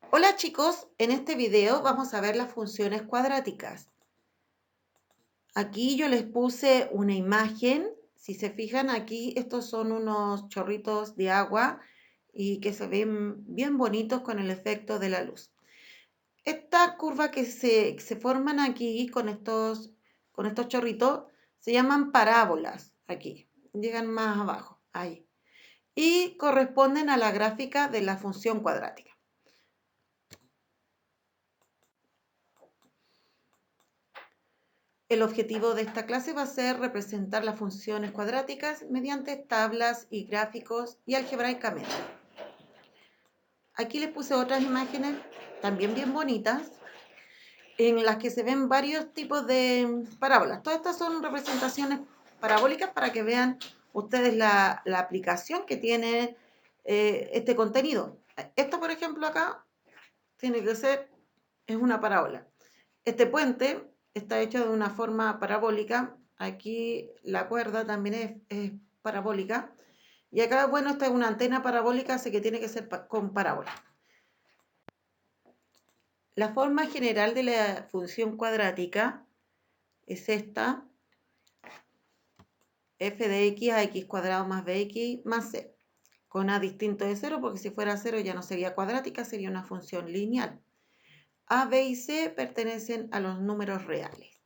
Hola chicos, en este video vamos a ver las funciones cuadráticas. Aquí yo les puse una imagen. Si se fijan aquí, estos son unos chorritos de agua y que se ven bien bonitos con el efecto de la luz. Estas curvas que se forman aquí con estos chorritos se llaman parábolas aquí. Llegan más abajo, ahí. Y corresponden a la gráfica de la función cuadrática. El objetivo de esta clase va a ser representar las funciones cuadráticas mediante tablas y gráficos y algebraicamente. Aquí les puse otras imágenes también bien bonitas en las que se ven varios tipos de parábolas. Todas estas son representaciones parabólicas para que vean ustedes la aplicación que tiene este contenido. Esto, por ejemplo, acá tiene que ser, es una parábola. Este puente está hecho de una forma parabólica. Aquí la cuerda también es parabólica. Y acá, bueno, esta es una antena parabólica, así que tiene que ser con parábola. La forma general de la función cuadrática es esta. F de x a x cuadrado más bx más c. Con a distinto de 0, porque si fuera 0 ya no sería cuadrática, sería una función lineal. A, b y c pertenecen a los números reales.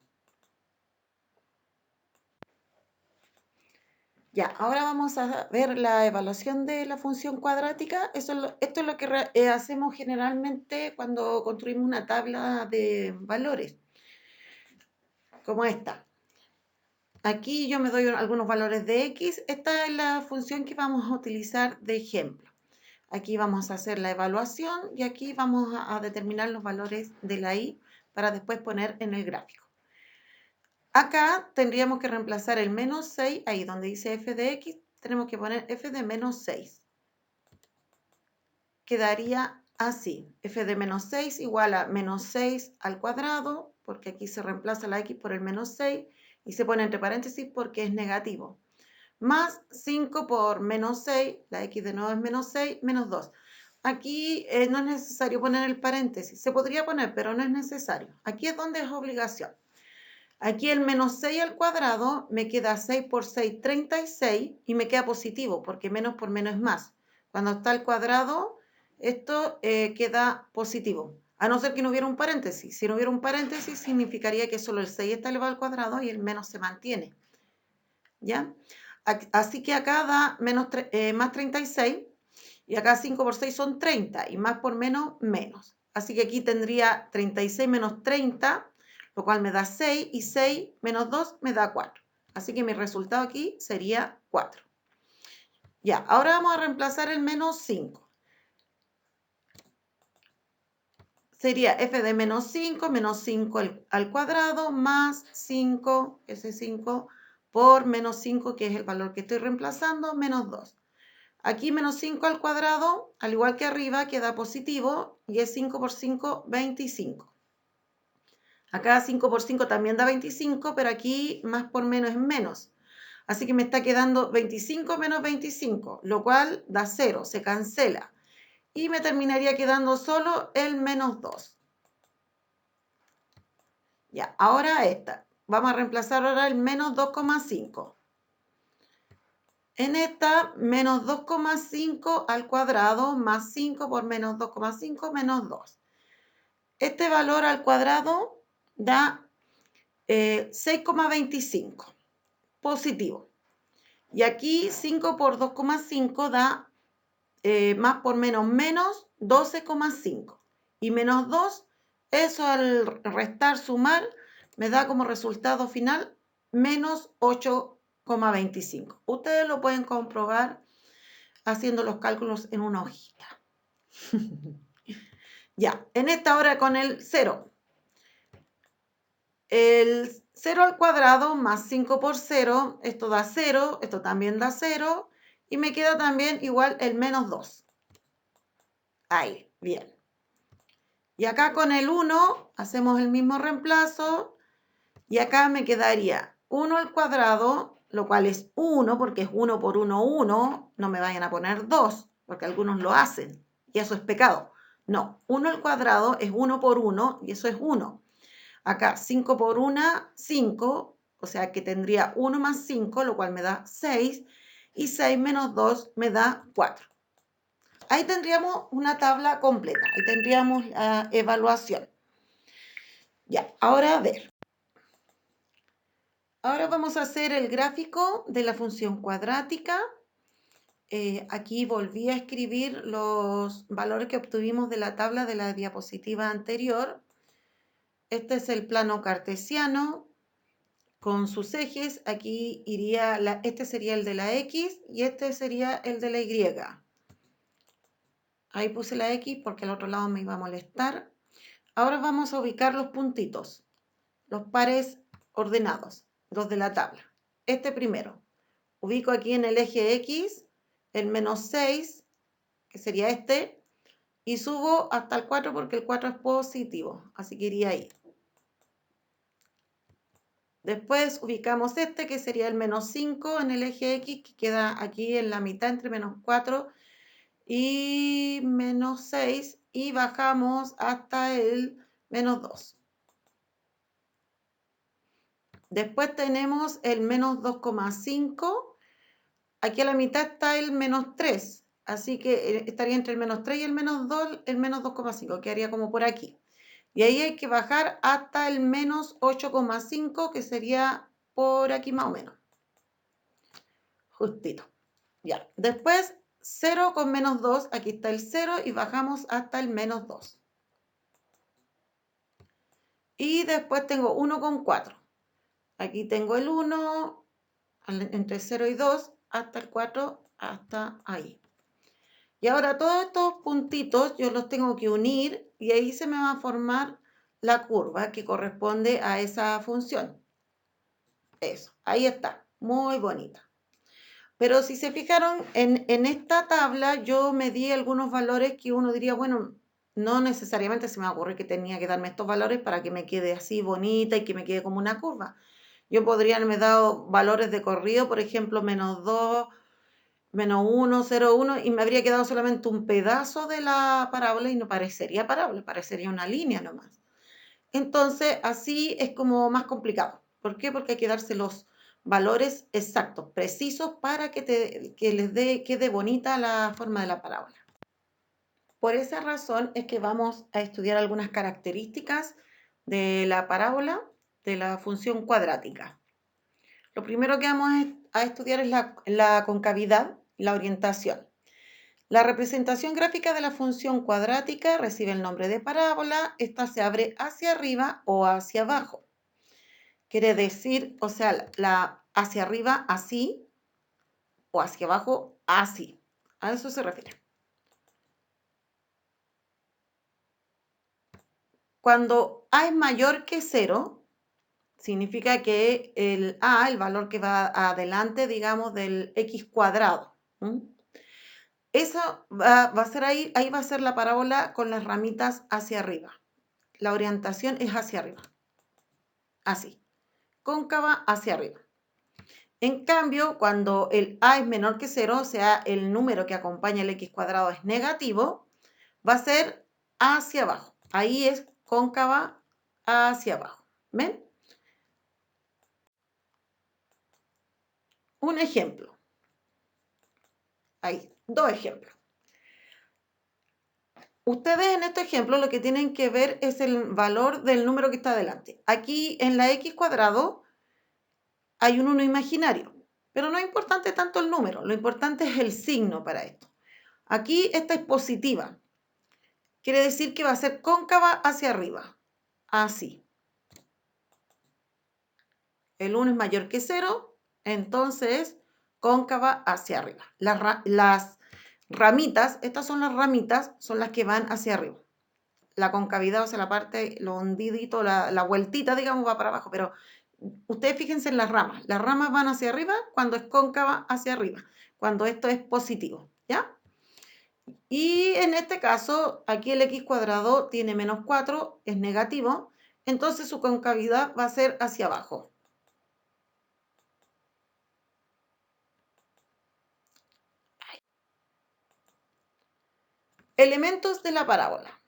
Ya, ahora vamos a ver la evaluación de la función cuadrática. Esto es lo que hacemos generalmente cuando construimos una tabla de valores, como esta. Aquí yo me doy algunos valores de x. Esta es la función que vamos a utilizar de ejemplo. Aquí vamos a hacer la evaluación y aquí vamos a determinar los valores de la y para después poner en el gráfico. Acá tendríamos que reemplazar el menos 6, ahí donde dice f de x, tenemos que poner f de menos 6. Quedaría así, f de menos 6 igual a menos 6 al cuadrado, porque aquí se reemplaza la x por el menos 6 y se pone entre paréntesis porque es negativo, más 5 por menos 6, la x de nuevo es menos 6, menos 2. Aquí no es necesario poner el paréntesis, se podría poner, pero no es necesario. Aquí es donde es obligación. Aquí el menos 6 al cuadrado me queda 6 por 6, 36 y me queda positivo porque menos por menos es más. Cuando está al cuadrado, esto queda positivo. A no ser que no hubiera un paréntesis. Si no hubiera un paréntesis, significaría que solo el 6 está elevado al cuadrado y el menos se mantiene. ¿Ya? Así que acá da más 36 y acá 5 por 6 son 30 y más por menos, menos. Así que aquí tendría 36 menos 30, lo cual me da 6 y 6 menos 2 me da 4. Así que mi resultado aquí sería 4. Ya, ahora vamos a reemplazar el menos 5. Sería f de menos 5 al cuadrado más 5, ese 5 por menos 5, que es el valor que estoy reemplazando, menos 2. Aquí menos 5 al cuadrado, al igual que arriba, queda positivo y es 5 por 5, 25. Acá 5 por 5 también da 25, pero aquí más por menos es menos. Así que me está quedando 25 menos 25, lo cual da 0, se cancela. Y me terminaría quedando solo el menos 2. Ya, ahora esta. Vamos a reemplazar ahora el menos 2,5. En esta, menos 2,5 al cuadrado más 5 por menos 2,5 menos 2. Este valor al cuadrado da 6,25, positivo. Y aquí 5 por 2,5 da más por menos, menos 12,5. Y menos 2, eso al restar, sumar, me da como resultado final menos 8,25. Ustedes lo pueden comprobar haciendo los cálculos en una hojita. Ya, en esta hora con el 0. El 0 al cuadrado más 5 por 0, esto da 0, esto también da 0, y me queda también igual el menos 2. Ahí, bien. Y acá con el 1 hacemos el mismo reemplazo, y acá me quedaría 1 al cuadrado, lo cual es 1, porque es 1 por 1, 1, no me vayan a poner 2, porque algunos lo hacen, y eso es pecado. No, 1 al cuadrado es 1 por 1 y eso es 1. Acá 5 por 1, 5, o sea que tendría 1 más 5, lo cual me da 6, y 6 menos 2 me da 4. Ahí tendríamos una tabla completa, ahí tendríamos la evaluación. Ya, ahora a ver. Ahora vamos a hacer el gráfico de la función cuadrática. Aquí volví a escribir los valores que obtuvimos de la tabla de la diapositiva anterior. Este es el plano cartesiano con sus ejes. Aquí iría, este sería el de la X y este sería el de la Y. Ahí puse la X porque al otro lado me iba a molestar. Ahora vamos a ubicar los puntitos, los pares ordenados, los de la tabla. Este primero, ubico aquí en el eje X el menos 6, que sería este, y subo hasta el 4 porque el 4 es positivo, así que iría ahí. Después ubicamos este, que sería el menos 5 en el eje X, que queda aquí en la mitad entre menos 4 y menos 6, y bajamos hasta el menos 2. Después tenemos el menos 2,5. Aquí a la mitad está el menos 3, así que estaría entre el menos 3 y el menos 2, el menos 2,5, quedaría como por aquí. Y ahí hay que bajar hasta el menos 8,5, que sería por aquí más o menos. Justito. Ya. Después 0 con menos 2, aquí está el 0 y bajamos hasta el menos 2. Y después tengo 1 con 4. Aquí tengo el 1, entre 0 y 2, hasta el 4, hasta ahí. Y ahora todos estos puntitos yo los tengo que unir y ahí se me va a formar la curva que corresponde a esa función. Eso, ahí está, muy bonita. Pero si se fijaron, en esta tabla yo me di algunos valores que uno diría, bueno, no necesariamente se me ocurre que tenía que darme estos valores para que me quede así bonita y que me quede como una curva. Yo podría haberme dado valores de corrido, por ejemplo, menos 2, menos 1, 0, 1, y me habría quedado solamente un pedazo de la parábola y no parecería parábola, parecería una línea nomás. Entonces, así es como más complicado. ¿Por qué? Porque hay que darse los valores exactos, precisos, para que les quede bonita la forma de la parábola. Por esa razón es que vamos a estudiar algunas características de la parábola de la función cuadrática. Lo primero que vamos a estudiar es la concavidad, la orientación. La representación gráfica de la función cuadrática recibe el nombre de parábola. Esta se abre hacia arriba o hacia abajo. Quiere decir, o sea, hacia arriba así o hacia abajo así. A eso se refiere. Cuando A es mayor que 0, significa que el A, el valor que va adelante, digamos, del X cuadrado. Eso va a ser ahí va a ser la parábola con las ramitas hacia arriba. La orientación es hacia arriba. Así, cóncava hacia arriba. En cambio, cuando el A es menor que 0, o sea, el número que acompaña el X cuadrado es negativo, va a ser hacia abajo. Ahí es cóncava hacia abajo. ¿Ven? Un ejemplo. Ahí, dos ejemplos. Ustedes en este ejemplo lo que tienen que ver es el valor del número que está adelante. Aquí en la X cuadrado hay un 1 imaginario, pero no es importante tanto el número, lo importante es el signo para esto. Aquí esta es positiva, quiere decir que va a ser cóncava hacia arriba, así. El 1 es mayor que 0, entonces cóncava hacia arriba. Las ramitas, estas son las ramitas, son las que van hacia arriba. La concavidad, o sea, la parte, lo hundidito, la vueltita, digamos, va para abajo, pero ustedes fíjense en las ramas van hacia arriba cuando es cóncava hacia arriba, cuando esto es positivo, ¿ya? Y en este caso, aquí el X cuadrado tiene menos 4, es negativo, entonces su concavidad va a ser hacia abajo. Elementos de la parábola.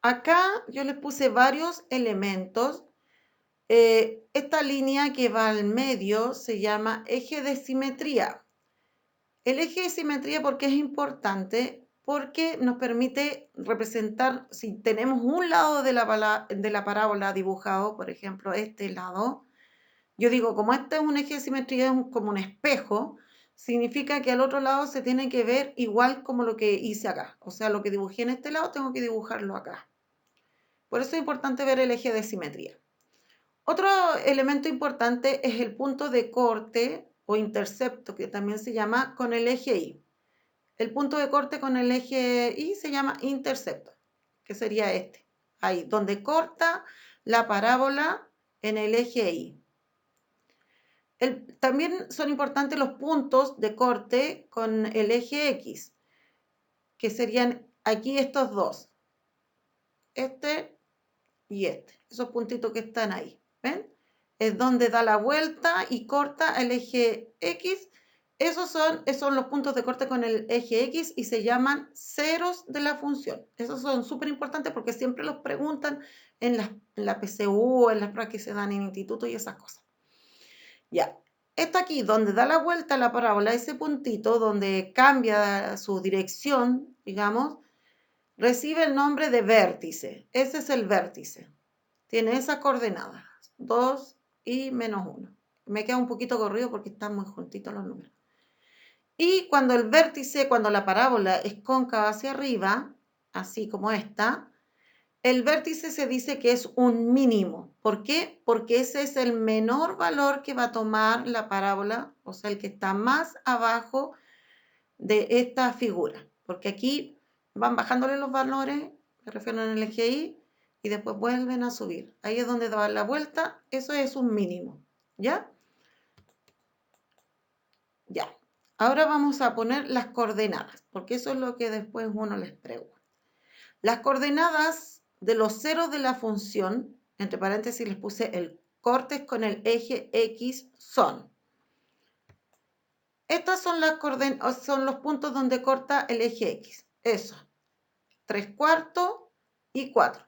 Acá yo les puse varios elementos. Esta línea que va al medio se llama eje de simetría. El eje de simetría, ¿por qué es importante? Porque nos permite representar, si tenemos un lado de la parábola dibujado, por ejemplo, este lado, yo digo, como este es un eje de simetría, es como un espejo, significa que al otro lado se tiene que ver igual como lo que hice acá. O sea, lo que dibujé en este lado tengo que dibujarlo acá. Por eso es importante ver el eje de simetría. Otro elemento importante es el punto de corte o intercepto, que también se llama con el eje Y. El punto de corte con el eje Y se llama intercepto, que sería este. Ahí, donde corta la parábola en el eje Y. También son importantes los puntos de corte con el eje X, que serían aquí estos dos. Este y este. Esos puntitos que están ahí. ¿Ven? Es donde da la vuelta y corta el eje X. Esos son los puntos de corte con el eje X y se llaman ceros de la función. Esos son súper importantes porque siempre los preguntan en la PSU, en las pruebas que se dan en instituto y esas cosas. Ya. Esto aquí, donde da la vuelta la parábola, ese puntito donde cambia su dirección, digamos, recibe el nombre de vértice. Ese es el vértice. Tiene esas coordenadas, 2 y menos 1. Me queda un poquito corrido porque están muy juntitos los números. Y cuando el vértice, cuando la parábola es cóncava hacia arriba, así como esta, el vértice se dice que es un mínimo. ¿Por qué? Porque ese es el menor valor que va a tomar la parábola, o sea, el que está más abajo de esta figura. Porque aquí van bajándole los valores, me refiero en el eje Y, y después vuelven a subir. Ahí es donde da la vuelta, eso es un mínimo. ¿Ya? Ya. Ahora vamos a poner las coordenadas, porque eso es lo que después uno les pregunta. Las coordenadas de los ceros de la función, entre paréntesis les puse el corte con el eje X, son. Estas son son los puntos donde corta el eje X. Eso. 3/4 y 4.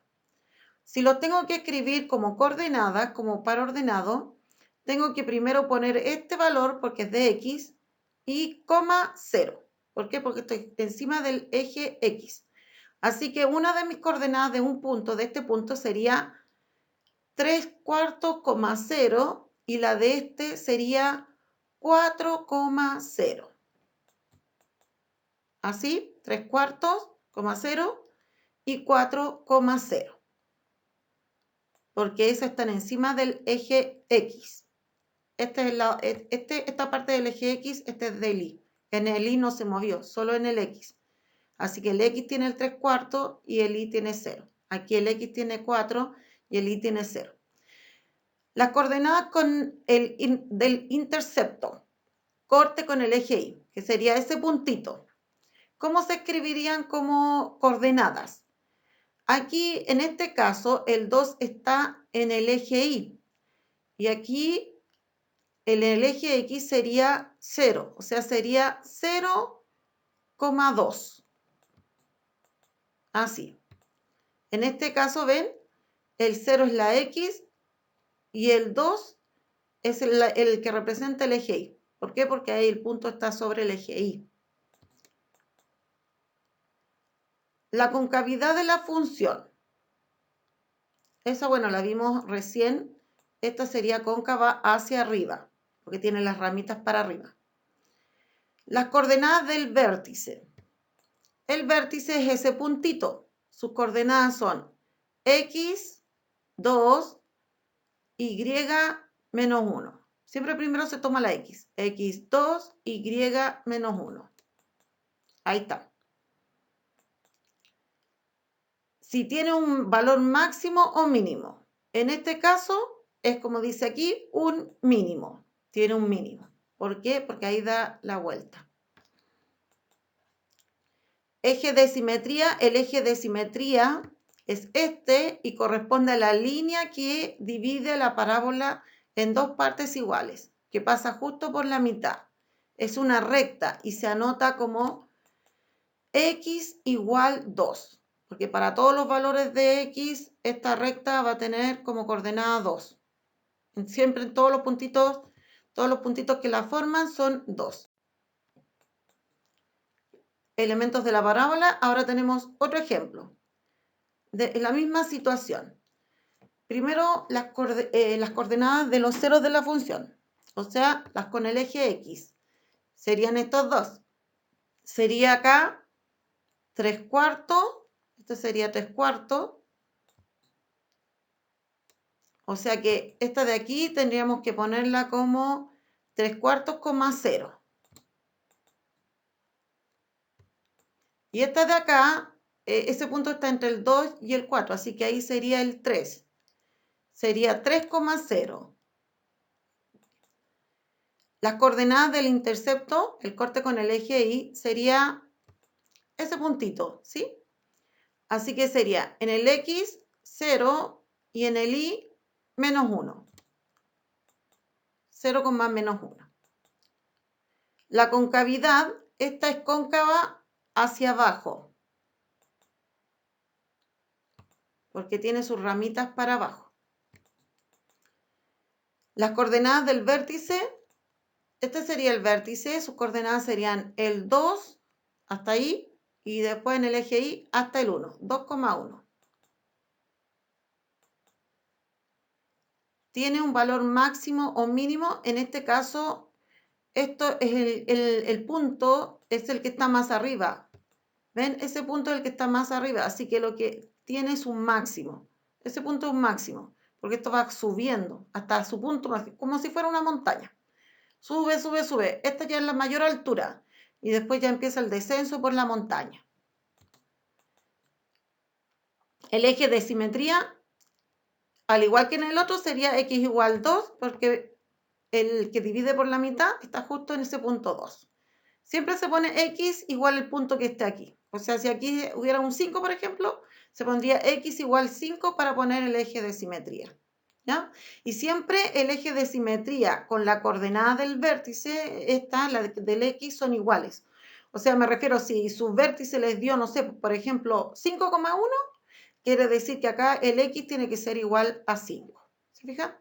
Si lo tengo que escribir como coordenada, como par ordenado, tengo que primero poner este valor porque es de X y coma 0. ¿Por qué? Porque estoy encima del eje X. Así que una de mis coordenadas de un punto, de este punto, sería 3/4, 0 y la de este sería 4,0. Así, 3/4, 0 y 4,0. Porque esas están encima del eje X. Esta parte del eje X, este es del Y. En el Y no se movió, solo en el X. Así que el X tiene el 3/4 y el Y tiene 0. Aquí el X tiene 4 y el Y tiene 0. Las coordenadas del intercepto, corte con el eje Y, que sería ese puntito. ¿Cómo se escribirían como coordenadas? Aquí, en este caso, el 2 está en el eje Y. Y aquí, en el eje X sería 0. O sea, sería 0,2. Así. En este caso, ¿ven? El 0 es la X y el 2 es el que representa el eje Y. ¿Por qué? Porque ahí el punto está sobre el eje Y. La concavidad de la función. Esa, bueno, la vimos recién. Esta sería cóncava hacia arriba, porque tiene las ramitas para arriba. Las coordenadas del vértice. El vértice es ese puntito. Sus coordenadas son X, 2, Y, menos 1. Siempre primero se toma la X. X2, Y, menos 1. Ahí está. Si tiene un valor máximo o mínimo. En este caso, es como dice aquí, un mínimo. Tiene un mínimo. ¿Por qué? Porque ahí da la vuelta. Eje de simetría. El eje de simetría es este y corresponde a la línea que divide la parábola en dos partes iguales, que pasa justo por la mitad. Es una recta y se anota como x igual 2, porque para todos los valores de x, esta recta va a tener como coordenada 2. Siempre en todos los puntitos que la forman son 2. Elementos de la parábola. Ahora tenemos otro ejemplo de la misma situación. Primero, las coordenadas de los ceros de la función, o sea, las con el eje x. Serían estos dos. Sería acá 3/4, este sería 3/4. O sea que esta de aquí tendríamos que ponerla como 3/4, 0. Y esta de acá, ese punto está entre el 2 y el 4, así que ahí sería el 3. Sería 3,0. Las coordenadas del intercepto, el corte con el eje Y, sería ese puntito, ¿sí? Así que sería en el X 0 y en el Y -1. 0, -1. La concavidad, esta es cóncava hacia abajo, porque tiene sus ramitas para abajo. Las coordenadas del vértice, este sería el vértice, sus coordenadas serían el 2 hasta ahí y después en el eje Y hasta el 1, 2,1. Tiene un valor máximo o mínimo, en este caso, esto es el punto, es el que está más arriba. ¿Ven? Ese punto es el que está más arriba, así que lo que tiene es un máximo. Ese punto es un máximo, porque esto va subiendo hasta su punto máximo, como si fuera una montaña. Sube, sube, sube. Esta ya es la mayor altura y después ya empieza el descenso por la montaña. El eje de simetría, al igual que en el otro, sería x igual 2, porque el que divide por la mitad está justo en ese punto 2. Siempre se pone x igual el punto que esté aquí. O sea, si aquí hubiera un 5, por ejemplo, se pondría x igual 5 para poner el eje de simetría. ¿Ya? Y siempre el eje de simetría con la coordenada del vértice, esta, la del x, son iguales. O sea, me refiero, si su vértice les dio, no sé, por ejemplo, 5,1, quiere decir que acá el x tiene que ser igual a 5. ¿Se fijan?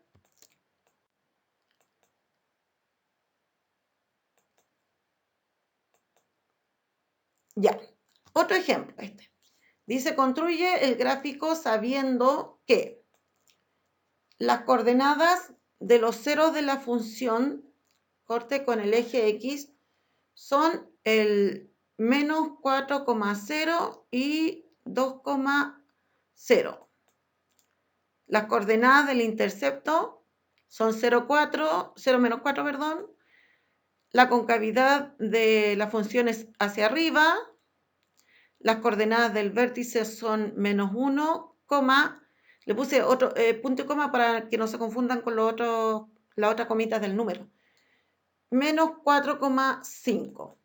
Ya. Otro ejemplo, este. Dice, construye el gráfico sabiendo que las coordenadas de los ceros de la función corte con el eje X son el -4,0 y 2,0. Las coordenadas del intercepto son 0,4, 0 menos 4, perdón. La concavidad de la función es hacia arriba. Las coordenadas del vértice son -1, le puse otro punto y coma para que no se confundan con las otras comitas del número. -4,5.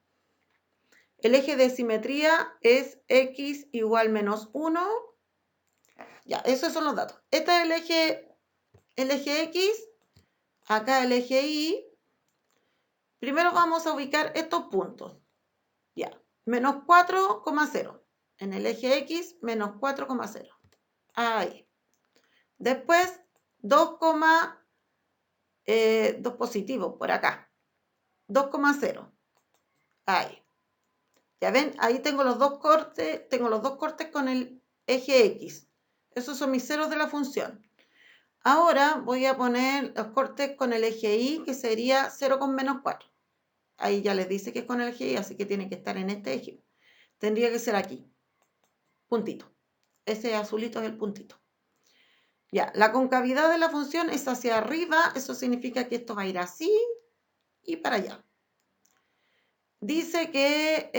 El eje de simetría es x igual -1. Ya, esos son los datos. Este es el eje X, acá el eje Y. Primero vamos a ubicar estos puntos. Ya, -4,0. En el eje X, -4,0. Ahí. Después, 2 positivo por acá. 2,0. Ahí. Ya ven, ahí tengo los dos cortes con el eje X. Esos son mis ceros de la función. Ahora voy a poner los cortes con el eje Y, que sería 0 con -4. Ahí ya les dice que es con el eje Y, así que tiene que estar en este eje. Tendría que ser aquí. Puntito. Ese azulito es el puntito. Ya, la concavidad de la función es hacia arriba, eso significa que esto va a ir así y para allá. Dice que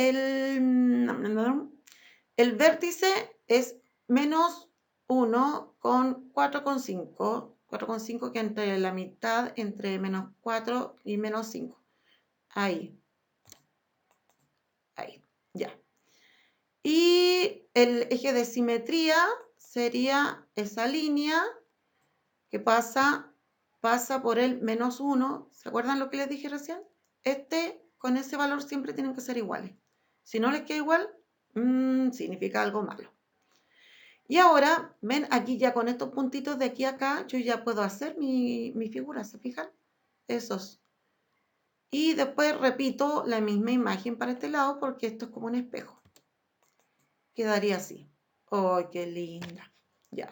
el vértice es -1 con 4,5. 4,5 que entre la mitad, entre -4 y -5. Ahí. Ahí, ya. Y el eje de simetría sería esa línea que pasa por el -1. ¿Se acuerdan lo que les dije recién? Con ese valor siempre tienen que ser iguales. Si no les queda igual, Significa algo malo. Y ahora, ven aquí ya con estos puntitos de aquí a acá, yo ya puedo hacer mi figura, ¿se fijan? Esos. Y después repito la misma imagen para este lado porque esto es como un espejo. Quedaría así. ¡Oh, qué linda! Ya.